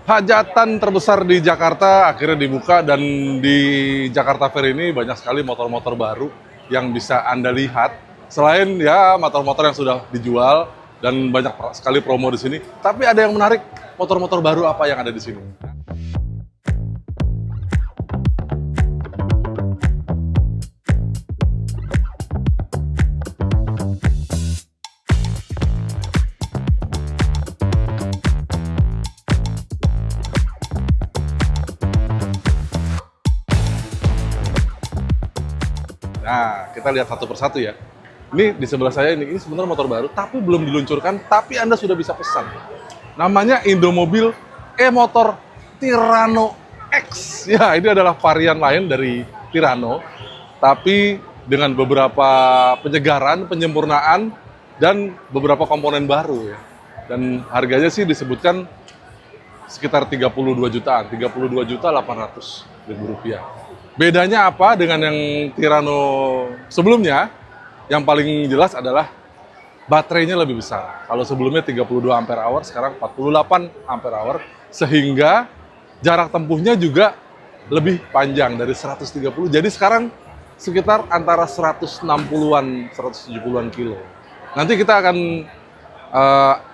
Hajatan terbesar di Jakarta akhirnya dibuka dan di Jakarta Fair ini banyak sekali motor-motor baru yang bisa Anda lihat. Selain ya motor-motor yang sudah dijual dan banyak sekali promo di sini, tapi ada yang menarik, motor-motor baru apa yang ada di sini. Nah, kita lihat satu persatu ya. Ini di sebelah saya ini sebenarnya motor baru, tapi belum diluncurkan, tapi Anda sudah bisa pesan. Namanya Indomobil e-motor Tirano X. Ya, ini adalah varian lain dari Tirano, tapi dengan beberapa penyegaran, penyempurnaan, dan beberapa komponen baru ya. Dan harganya sih disebutkan sekitar 32 jutaan, 32.800.000 rupiah. Bedanya apa dengan yang Tirano sebelumnya? Yang paling jelas adalah baterainya lebih besar. Kalau sebelumnya 32 ampere hour, sekarang 48 ampere hour, sehingga jarak tempuhnya juga lebih panjang dari 130. Jadi sekarang sekitar antara 160-an, 170-an kilo. Nanti kita akan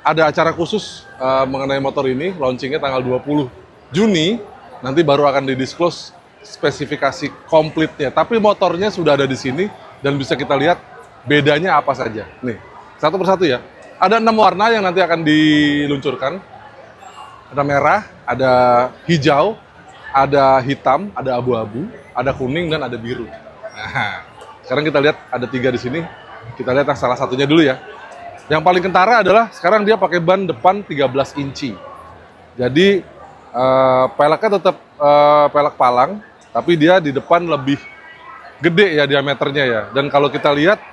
ada acara khusus mengenai motor ini, launchingnya tanggal 20 Juni, nanti baru akan didisclose spesifikasi komplitnya. Tapi motornya sudah ada di sini dan bisa kita lihat bedanya apa saja. Nih, satu persatu ya. Ada 6 warna yang nanti akan diluncurkan. Ada merah, ada hijau, ada hitam, ada abu-abu, ada kuning, dan ada biru. Nah, sekarang kita lihat ada 3 di sini. Kita lihat salah satunya dulu ya. Yang paling kentara adalah sekarang dia pakai ban depan 13 inci. Jadi peleknya tetap pelek palang, tapi dia di depan lebih gede ya diameternya ya. Dan kalau kita lihat,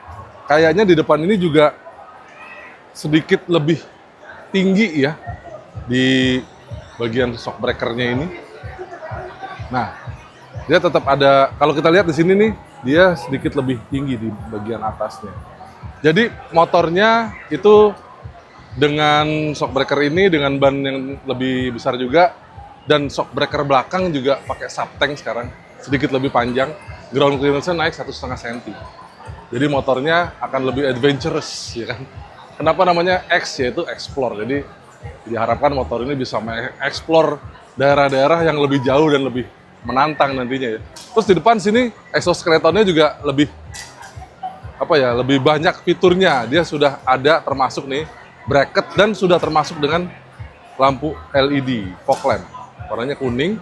kayaknya di depan ini juga sedikit lebih tinggi ya di bagian shock breaker-nya ini. Nah, dia tetap ada, kalau kita lihat di sini nih, dia sedikit lebih tinggi di bagian atasnya. Jadi motornya itu dengan shock breaker ini, dengan ban yang lebih besar juga, dan shock breaker belakang juga pakai subtank sekarang, sedikit lebih panjang, ground clearance-nya naik 1,5 cm. Jadi motornya akan lebih adventurous, ya kan? Kenapa namanya X, yaitu explore. Jadi diharapkan motor ini bisa mengeksplor daerah-daerah yang lebih jauh dan lebih menantang nantinya ya. Terus di depan sini exoskeletonnya juga lebih lebih banyak fiturnya. Dia sudah ada termasuk nih bracket dan sudah termasuk dengan lampu LED fog lamp. Warnanya kuning.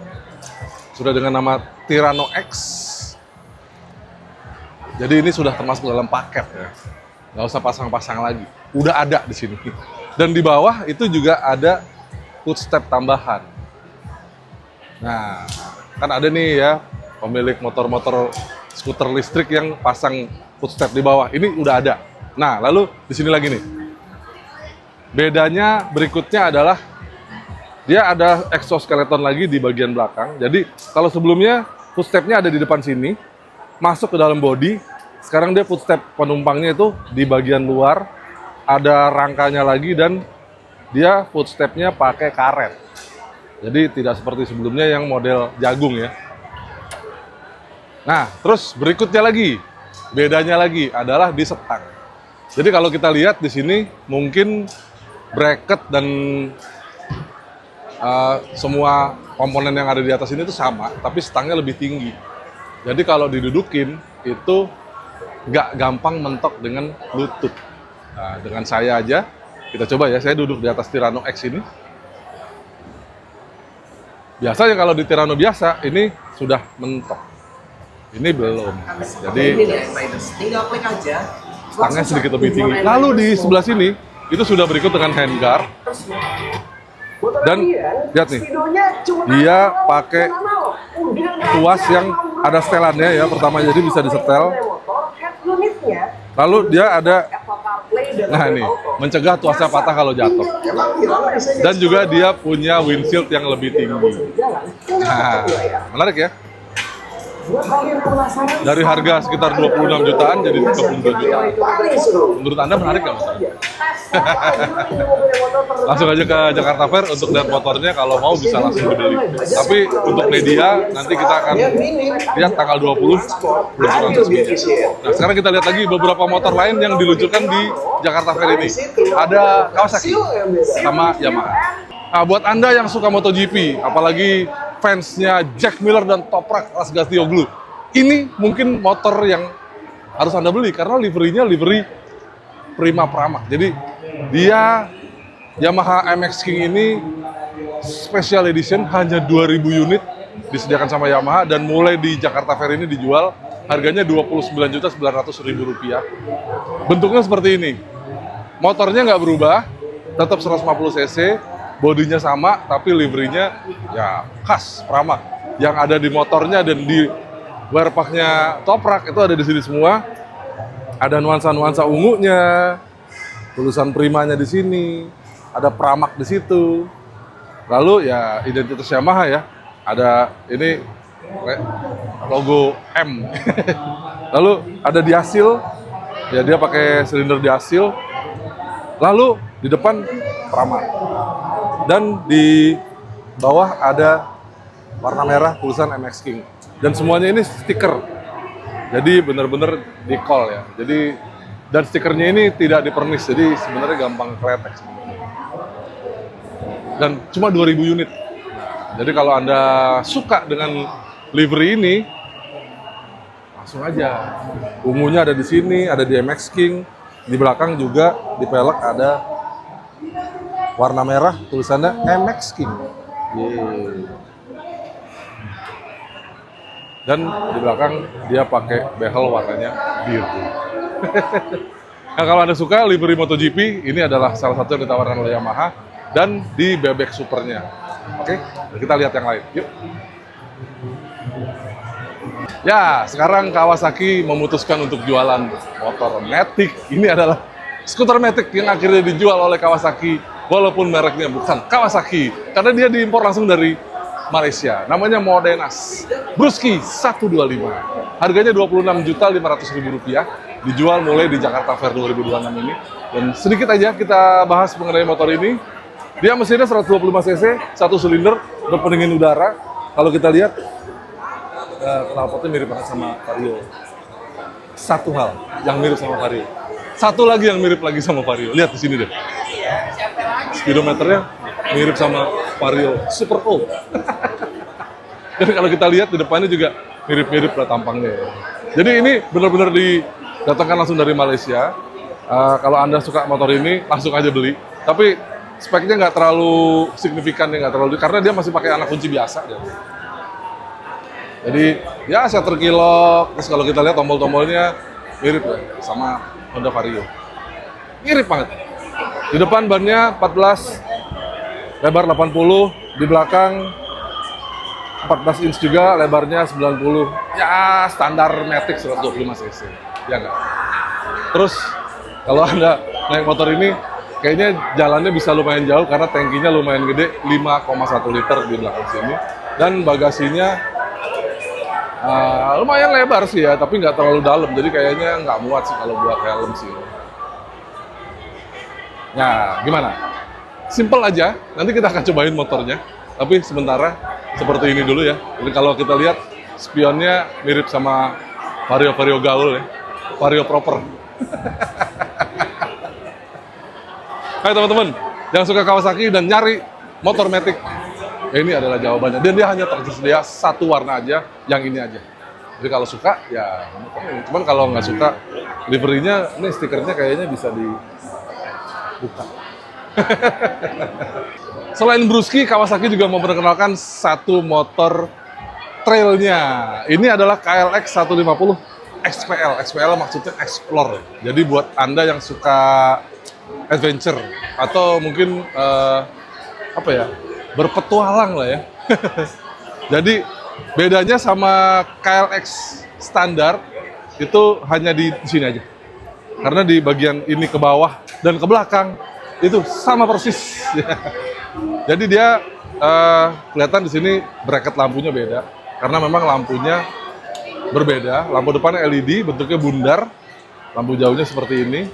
Sudah dengan nama Tirano X. Jadi ini sudah termasuk dalam paket ya. Nggak usah pasang-pasang lagi. Udah ada di sini. Dan di bawah itu juga ada footstep tambahan. Nah, kan ada nih ya pemilik motor-motor skuter listrik yang pasang footstep di bawah. Ini udah ada. Nah, lalu di sini lagi nih. Bedanya berikutnya adalah dia ada exoskeleton lagi di bagian belakang. Jadi kalau sebelumnya footstep-nya ada di depan sini, masuk ke dalam bodi. Sekarang dia footstep penumpangnya itu di bagian luar, ada rangkanya lagi, dan dia footstep-nya pakai karet. Jadi tidak seperti sebelumnya yang model jagung ya. Nah, terus berikutnya lagi, bedanya lagi adalah di setang. Jadi kalau kita lihat di sini mungkin bracket dan semua komponen yang ada di atas ini itu sama, tapi stangnya lebih tinggi. Jadi kalau didudukin itu nggak gampang mentok dengan lutut. Nah, dengan saya aja, kita coba ya, saya duduk di atas Tirano X ini. Biasanya kalau di Tirano biasa, ini sudah mentok. Ini belum. Jadi tinggal klik aja. stangnya sedikit lebih tinggi. Lalu di sebelah sini, itu sudah berikut dengan handguard. Dan lihat nih, dia pakai tuas yang ada setelannya ya, pertama jadi bisa disetel. Lalu dia ada, nah ini, mencegah tuasnya patah kalau jatuh. Dan juga dia punya windshield yang lebih tinggi. Nah, menarik ya. Dari harga sekitar 26 jutaan jadi 32 jutaan. Menurut Anda menarik nggak, Mas? Langsung aja ke Jakarta Fair untuk lihat motornya, kalau mau bisa langsung dibeli. Tapi untuk media nanti kita akan lihat tanggal 20 peluncuran resminya. Nah, sekarang kita lihat lagi beberapa motor lain yang diluncurkan di Jakarta Fair ini. Ada Kawasaki sama Yamaha. Nah, buat Anda yang suka MotoGP, apalagi fansnya Jack Miller dan Toprak Razgatlioglu, ini mungkin motor yang harus Anda beli karena liverynya livery Prima Prama. Jadi dia Yamaha MX King ini special edition, hanya 2000 unit disediakan sama Yamaha, dan mulai di Jakarta Fair ini dijual harganya Rp29.900.000. Bentuknya seperti ini. Motornya nggak berubah, tetap 150 cc, bodinya sama, tapi liverynya ya khas Prama. Yang ada di motornya dan di wearpacknya Toprak itu ada di sini semua. Ada nuansa-nuansa ungunya, tulisan Primanya di sini, ada Pramac di situ. Lalu ya identitas Yamaha ya, ada ini logo M. Lalu ada diasil, ya dia pakai silinder diasil. Lalu di depan Pramac. Dan di bawah ada warna merah tulisan MX King. Dan semuanya ini stiker. Jadi benar-benar di-call ya. Jadi dan stikernya ini tidak dipernis, jadi sebenarnya gampang kletek sebenarnya. Dan cuma 2000 unit. Jadi kalau Anda suka dengan livery ini, langsung aja. Ungunya ada di sini, ada di MX King. Di belakang juga di pelek ada warna merah tulisannya MX King. Yeay. Dan di belakang dia pakai behel warnanya biru. Nah, kalau Anda suka livery MotoGP, ini adalah salah satu yang ditawarkan oleh Yamaha dan di bebek supernya. Oke, kita lihat yang lain. Yuk. Ya, sekarang Kawasaki memutuskan untuk jualan motor Matic. Ini adalah skuter Matic yang akhirnya dijual oleh Kawasaki, walaupun mereknya bukan Kawasaki, karena dia diimpor langsung dari Malaysia. Namanya Modenas Brusky 125. Harganya Rp26.500.000. Dijual mulai di Jakarta Fair 2026 ini. Dan sedikit aja kita bahas mengenai motor ini. Dia mesinnya 125 cc, satu silinder, berpendingin udara. Kalau kita lihat, knalpotnya mirip banget sama Vario. Satu hal yang mirip sama Vario. Satu lagi yang mirip lagi sama Vario. Lihat di sini deh. Speedometernya mirip sama Vario Super O. Dan kalau kita lihat di depannya juga mirip-mirip lah tampangnya. Jadi ini benar-benar didatangkan langsung dari Malaysia. Kalau Anda suka motor ini, langsung aja beli. Tapi speknya nggak terlalu signifikan, ya, nggak terlalu, karena dia masih pakai anak kunci biasa. Ya. Jadi ya shutter kilok. Terus kalau kita lihat tombol-tombolnya mirip ya sama Honda Vario. Mirip banget. Di depan bannya 14, lebar 80, di belakang 14 inch juga, lebarnya 90. Ya standar Matic 125 cc. Ya enggak? Terus kalau Anda naik motor ini, kayaknya jalannya bisa lumayan jauh karena tangkinya lumayan gede, 5,1 liter di belakang sini. Dan bagasinya lumayan lebar sih ya, tapi nggak terlalu dalam. Jadi kayaknya nggak muat sih kalau buat helm sih. Nah, gimana? Simple aja, nanti kita akan cobain motornya. Tapi sementara seperti ini dulu ya. Jadi kalau kita lihat spionnya mirip sama Vario gaul ya. Vario proper. Hai teman-teman, yang suka Kawasaki dan nyari motor Matic, ini adalah jawabannya. Dan dia hanya tersedia satu warna aja, yang ini aja. Jadi kalau suka, ya cuman kalau nggak suka, liverynya, ini stikernya kayaknya bisa dibuka. Selain Brusky, Kawasaki juga memperkenalkan satu motor trailnya. Ini adalah KLX 150 XPL. XPL maksudnya Explore. Jadi buat Anda yang suka adventure atau mungkin berpetualang lah ya. Jadi bedanya sama KLX standar itu hanya di sini aja. Karena di bagian ini ke bawah dan ke belakang itu sama persis. Jadi dia kelihatan di sini bracket lampunya beda karena memang lampunya berbeda. Lampu depannya LED, bentuknya bundar. Lampu jauhnya seperti ini.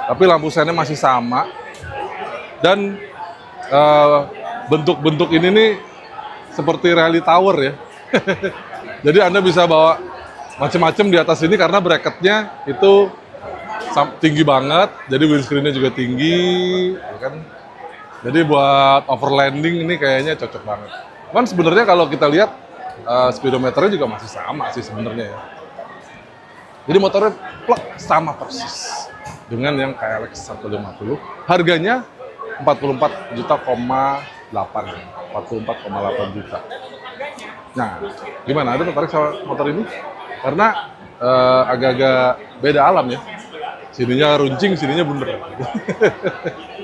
Tapi lampu sennya masih sama. Dan bentuk-bentuk ini nih seperti rally tower ya. Jadi Anda bisa bawa macam-macam di atas ini karena bracketnya itu tinggi banget. Jadi windscreen-nya juga tinggi, ya kan? Jadi buat overlanding ini kayaknya cocok banget. Cuman sebenarnya kalau kita lihat speedometernya juga masih sama sih sebenarnya ya. Jadi motornya plek sama persis dengan yang KLX 150. Harganya 44,8 juta. 44,8 juta. Nah, gimana? Ada tertarik sama motor ini? Karena agak-agak beda alam ya. Sininya runcing, sininya bener.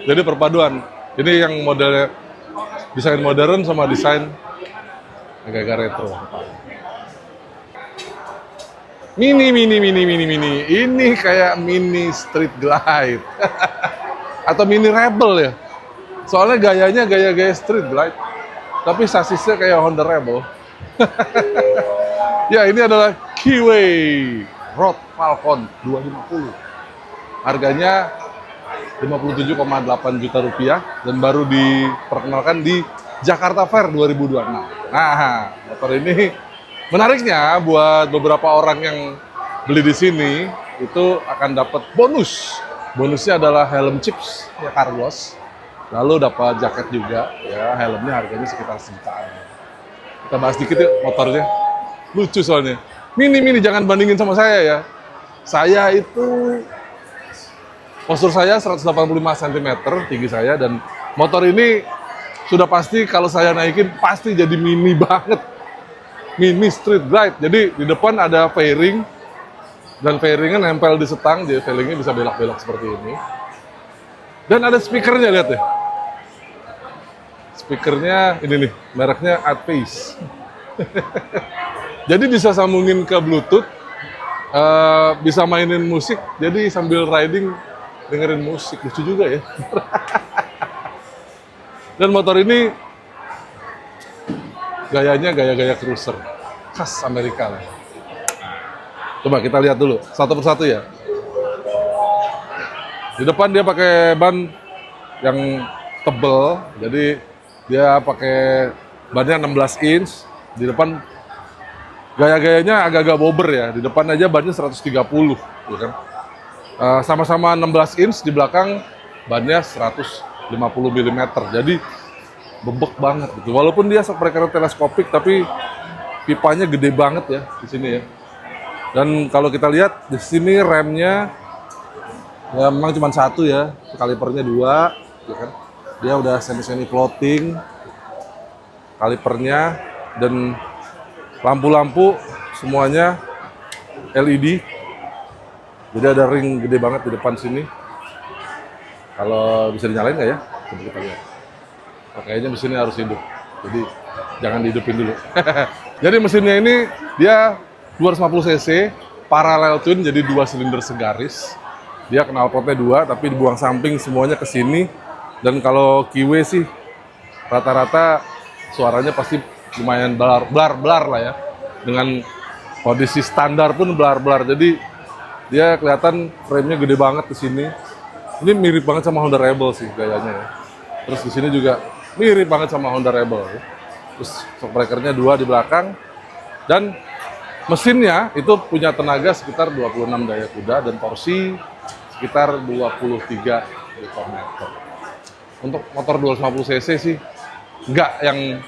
Jadi perpaduan. Ini yang modelnya desain modern sama desain agak-agak retro. Mini. Ini kayak mini Street Glide. Atau mini Rebel ya. Soalnya gayanya gaya-gaya Street Glide. Tapi sasisnya kayak Honda Rebel. Ya, ini adalah Kiwi Road Falcon 250. Harganya 57,8 juta rupiah dan baru diperkenalkan di Jakarta Fair 2026. Nah, motor ini menariknya buat beberapa orang yang beli di sini itu akan dapat bonus. Bonusnya adalah helm chips ya Carlos. Lalu dapat jaket juga ya, helmnya harganya sekitar sejutaan. Kita bahas dikit yuk motornya. Lucu soalnya. Mini, jangan bandingin sama saya ya. Saya itu postur saya 185 cm tinggi saya, dan motor ini sudah pasti kalau saya naikin pasti jadi mini banget. Mini Street Glide. Jadi di depan ada fairing dan fairingnya nempel di setang, jadi fairingnya bisa belok-belok seperti ini. Dan ada speakernya, lihat ya. Speakernya ini nih, mereknya Adface. Jadi bisa sambungin ke Bluetooth, bisa mainin musik, jadi sambil riding dengerin musik, lucu juga ya. Dan motor ini gayanya gaya-gaya cruiser, khas Amerika lah. Coba kita lihat dulu satu persatu ya. Di depan dia pakai ban yang tebel, jadi dia pakai bannya 16 inch. Di depan gaya-gayanya agak-agak bober ya. Di depan aja bannya 130, ya kan. Sama-sama 16 inch, di belakang bannya 150 mm. Jadi bebek banget gitu. Walaupun dia spreaker teleskopik, tapi pipanya gede banget ya di sini ya. Dan kalau kita lihat di sini remnya ya memang cuma satu ya, kalipernya 2, ya kan. Dia udah semi floating kalipernya, dan lampu-lampu semuanya LED. Jadi ada ring gede banget di depan sini. Kalau bisa dinyalain nggak ya? Coba kita lihat. Oh, kayaknya mesinnya harus hidup. Jadi jangan dihidupin dulu. Jadi mesinnya ini dia 250 cc, parallel twin, jadi 2 silinder segaris. Dia knalpotnya 2, tapi dibuang samping semuanya ke sini. Dan kalau Kiwi sih rata-rata suaranya pasti lumayan blar lah ya. Dengan kondisi standar pun blar. Jadi dia kelihatan frame-nya gede banget di sini. Ini mirip banget sama Honda Rebel sih gayanya ya. Terus di sini juga mirip banget sama Honda Rebel ya. Terus shock breaker-nya 2 di belakang. Dan mesinnya itu punya tenaga sekitar 26 daya kuda dan torsi sekitar 23 Nm. Untuk motor 250 cc sih nggak yang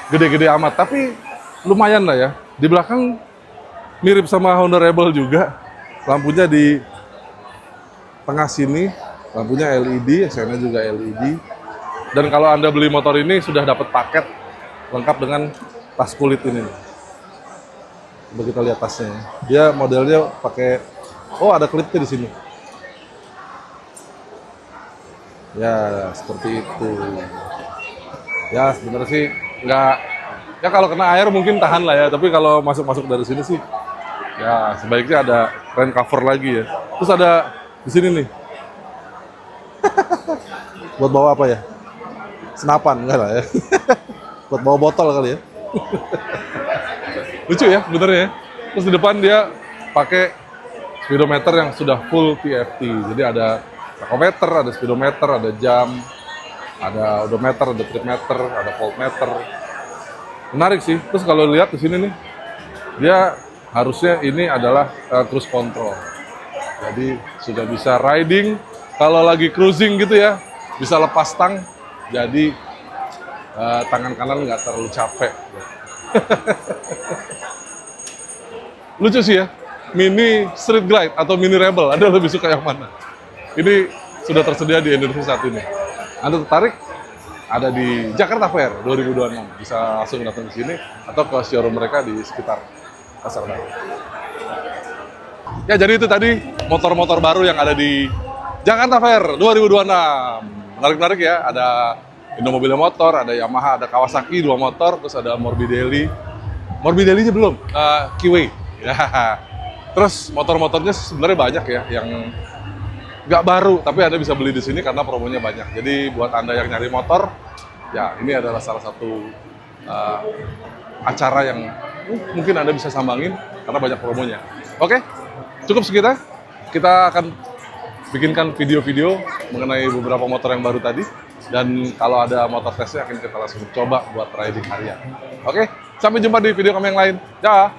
gede-gede amat, tapi lumayan lah ya. Di belakang mirip sama Honda Rebel juga. Lampunya di tengah sini, lampunya LED, sennya juga LED. Dan kalau Anda beli motor ini sudah dapat paket lengkap dengan tas kulit ini. Coba kita lihat tasnya. Dia modelnya pakai, oh ada klipnya di sini. Ya seperti itu. Ya sebenarnya sih nggak, ya kalau kena air mungkin tahan lah ya. Tapi kalau masuk dari sini sih, ya sebaiknya ada rain cover lagi ya. Terus ada di sini nih. Buat bawa apa ya? Senapan enggak lah ya. Buat bawa botol kali ya. Lucu ya sebenarnya. Terus di depan dia pakai speedometer yang sudah full TFT. Jadi ada tachometer, ada speedometer, ada jam, ada odometer, ada tripmeter, ada voltmeter. Menarik sih. Terus kalau lihat di sini nih, dia harusnya ini adalah cruise control. Jadi sudah bisa riding. Kalau lagi cruising gitu ya, bisa lepas tang. Jadi tangan kanan nggak terlalu capek. Lucu sih ya, mini street glide atau mini rebel, Anda lebih suka yang mana? Ini sudah tersedia di Indonesia saat ini. Anda tertarik? Ada di Jakarta Fair 2026. Bisa langsung datang ke sini atau ke showroom mereka di sekitar Pasar Baru. Ya, jadi itu tadi motor-motor baru yang ada di Jakarta Fair 2026. Menarik-menarik ya, ada Indomobil motor, ada Yamaha, ada Kawasaki 2 motor, terus ada Morbidelli. Morbidelli-nya belum, Kiwi. Ya. Terus motor-motornya sebenarnya banyak ya, yang nggak baru, tapi Anda bisa beli di sini karena promonya banyak. Jadi buat Anda yang nyari motor, ya ini adalah salah satu acara yang mungkin Anda bisa sambangin karena banyak promonya. Oke, cukup sekitar. Kita akan bikinkan video-video mengenai beberapa motor yang baru tadi. Dan kalau ada motor tesnya akan kita langsung coba buat riding harian. Oke, sampai jumpa di video kami yang lain. Dah.